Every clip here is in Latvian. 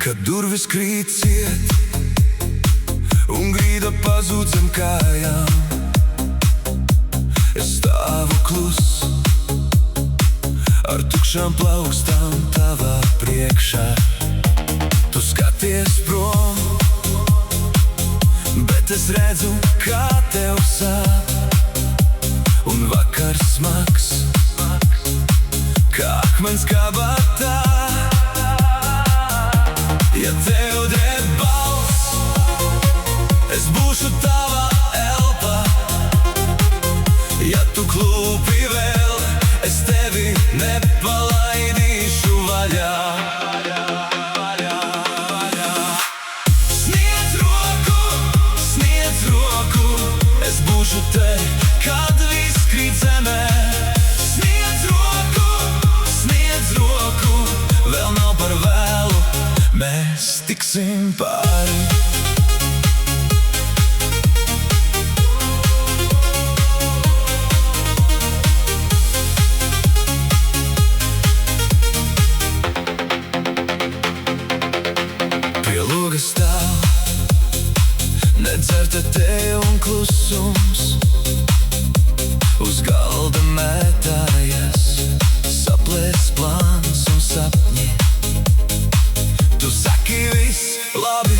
Kad durvis krīt ciet un grīda pazūd zem kājām, es stāvu klus ar tukšām plaukstām tavā priekšā. Tu skaties prom, bet es redzu, kā tev sāp, un vakars smags, kā akmens kabatā. Ja tev drēb balss, es būšu tava elpa. Ja tu klūpi vēl, es tevi nepalaidīšu vaļā. Sniedz roku, es būšu te, kad viss krīt zemē. Sniedz roku, vēl nav par vēlu, mēs tiksim pāri. Pie logas stāv nedzerta teja un klusums, uz galda mētājas saplēs plāns un sapņi. Tu saki viss labi,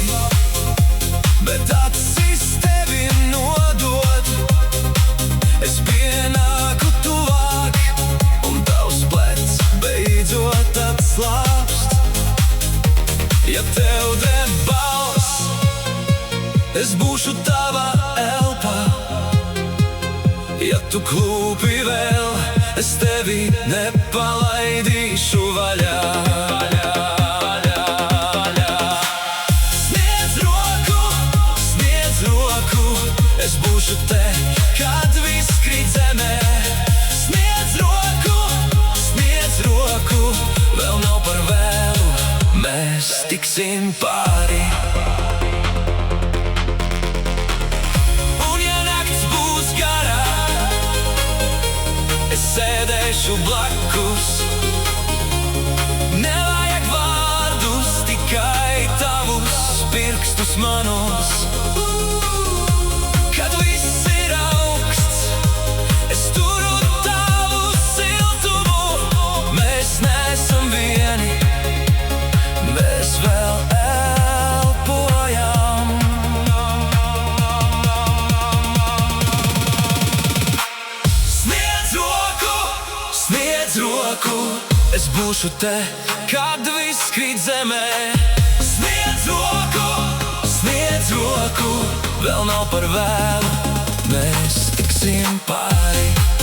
bet acis tevi nodod. Es pienāku tuvāk, un tavs plecs beidzot atslāpst. Ja tev drēb balss, es būšu tava elpa. Ja tu klūpi vēl, es tevi nepalaidīšu vaļā. Es būšu te, kad viss krīt zemē. Sniedz roku, vēl nav par vēlu, mēs tiksim pāri. Un ja nakts būs garā, es sēdēšu blakus. Nevajag vārdus, tikai tavus pirkstus manos. Kad viss ir augsts, es turu tavu siltumu. Mēs neesam vieni, mēs vēl elpojam. Sniedz roku, es būšu te, kad viss krīt zemē. Sniedz roku, vēl nav par vēlu, mēs tiksim pāri.